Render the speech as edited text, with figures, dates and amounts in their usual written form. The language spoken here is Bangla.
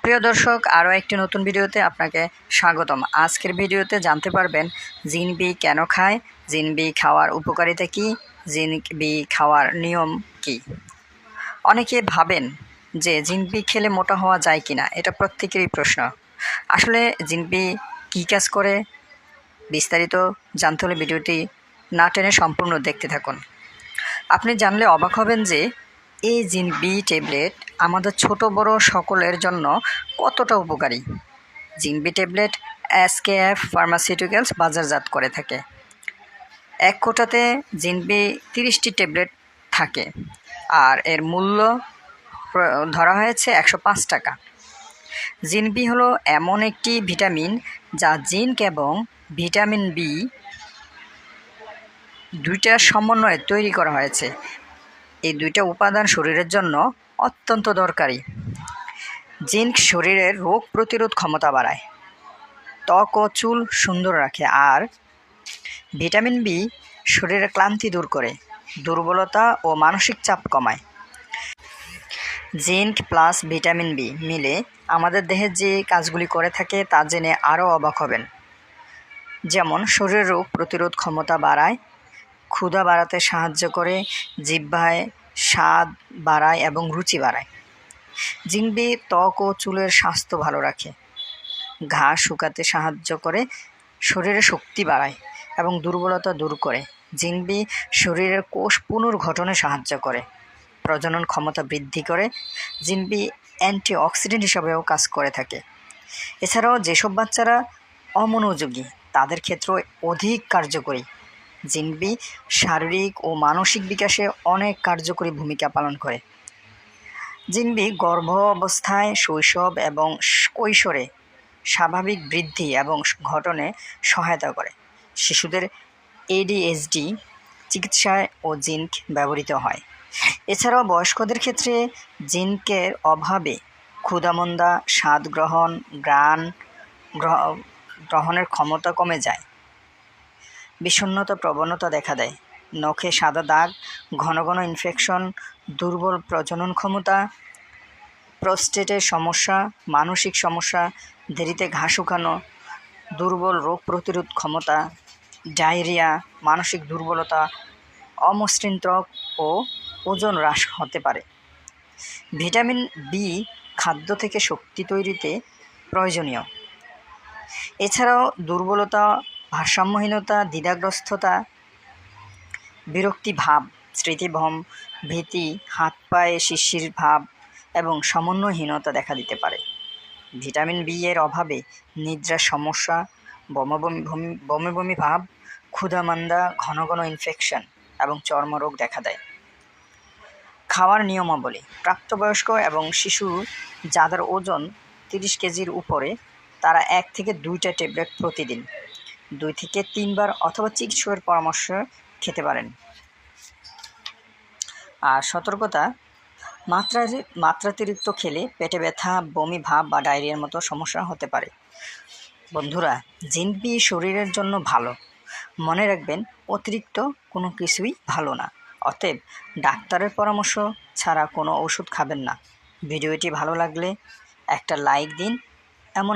প্রিয় দর্শক, আরও একটি নতুন ভিডিওতে আপনাকে স্বাগতম। আজকের ভিডিওতে জানতে পারবেন জিন বি কেন খায়, জিন বি খাওয়ার উপকারিতা কী, জিন বি খাওয়ার নিয়ম কী। অনেকে ভাবেন যে জিন বি খেলে মোটা হওয়া যায় কিনা, এটা প্রত্যেকেরই প্রশ্ন। আসলে জিন বি কী কাজ করে বিস্তারিত জানতে হলে ভিডিওটি না টেনে সম্পূর্ণ দেখতে থাকুন। আপনি জানলে অবাক হবেন যে এই জিন বি ট্যাবলেট আমাদের ছোট বড় সকলের জন্য কতটা উপকারী। জিন বি ট্যাবলেট এসকেএফ ফার্মাসিউটিক্যালস বাজারজাত করে থাকে। এক কোটাতে জিন বি 30টি ট্যাবলেট থাকে আর এর মূল্য ধরা হয়েছে 105 টাকা। জিন বি হলো এমন একটি ভিটামিন যা জিঙ্ক এবং ভিটামিন বি দুইটার সমন্বয়ে তৈরি করা হয়েছে। এই দুইটা উপাদান শরীরের জন্য অত্যন্ত দরকারি। জিঙ্ক শরীরের রোগ প্রতিরোধ ক্ষমতা বাড়ায়, ত্বক ও চুল সুন্দর রাখে, আর ভিটামিন বি শরীরের ক্লান্তি দূর করে, দুর্বলতা ও মানসিক চাপ কমায়। জিঙ্ক প্লাস ভিটামিন বি মিলে আমাদের দেহে যে কাজগুলি করে থাকে তা জেনে আরও অবাক হবেন। যেমন শরীরের রোগ প্রতিরোধ ক্ষমতা বাড়ায়, ক্ষুধা বাড়াতে সাহায্য করে, জিহ্বায় স্বাদ বাড়ায় এবং রুচি বাড়ায়। জিঙ্ক বি ত্বক ও চুলের স্বাস্থ্য ভালো রাখে, ঘা শুকাতে সাহায্য করে, শরীরে শক্তি বাড়ায় এবং দুর্বলতা দূর করে। জিঙ্ক বি শরীরের কোষ পুনর্গঠনে সাহায্য করে, প্রজনন ক্ষমতা বৃদ্ধি করে। জিঙ্ক বি অ্যান্টিঅক্সিডেন্ট হিসাবেও কাজ করে থাকে। এছাড়াও যেসব বাচ্চারা অমনোযোগী তাদের ক্ষেত্রে অধিক কার্যকরী। জিঙ্ক বি শারীরিক ও মানসিক বিকাশে অনেক কার্যকরী ভূমিকা পালন করে। জিঙ্ক বি গর্ভ অবস্থায়, শৈশব এবং কৈশোরে স্বাভাবিক বৃদ্ধি এবং গঠনে সহায়তা করে। শিশুদের ADHD চিকিৎসায় ও জিঙ্ক ব্যবহৃত হয়। এছাড়াও বয়স্কদের ক্ষেত্রে জিঙ্কের অভাবে ক্ষুধামন্দা, স্বাদ গ্রহণ, ঘ্রাণ গ্রহণের ক্ষমতা কমে যায়, বিষণ্ণতা প্রবণতা দেখা দেয়, নখে সাদা দাগ, ঘন ঘন ইনফেকশন, দুর্বল প্রজনন ক্ষমতা, প্রোস্টেটের সমস্যা, মানসিক সমস্যা, দেরিতে ঘা শুকানো, দুর্বল রোগ প্রতিরোধ ক্ষমতা, ডায়রিয়া, মানসিক দুর্বলতা, অমসৃণ ত্বক ও ওজন হ্রাস হতে পারে। ভিটামিন বি খাদ্য থেকে শক্তি তৈরিতে প্রয়োজনীয়। এছাড়াও দুর্বলতা, ভারসাম্যহীনতা, দ্বিধাগ্রস্ততা, বিরক্তি ভাব, স্মৃতিভ্রম, ভীতি, হাত পায়ে শিরশির ভাব এবং সমন্বয়হীনতা দেখা দিতে পারে। ভিটামিন বি এর অভাবে নিদ্রার সমস্যা, বমি বমি ভাব, ক্ষুধামান্দা, ঘন ঘন ইনফেকশন এবং চর্মরোগ দেখা দেয়। খাওয়ার নিয়মাবলী: প্রাপ্তবয়স্ক এবং শিশু যাদের ওজন 30 কেজির উপরে তারা 1 থেকে 2টা ট্যাবলেট প্রতিদিন 2 থেকে 3 বার অথবা চিকিৎসকের পরামর্শ খেতে পারেন। আর সতর্কতা: মাত্রাতিরিক্ত খেলে পেটে ব্যথা, বমি ভাব বা ডায়রিয়ার মতো সমস্যা হতে পারে। বন্ধুরা, জিঙ্ক বি শরীরের জন্য ভালো, মনে রাখবেন অতিরিক্ত কোনো কিছুই ভালো না। অতএব ডাক্তারের পরামর্শ ছাড়া কোনো ওষুধ খাবেন না। ভিডিওটি ভালো লাগলে একটা লাইক দিন। এমন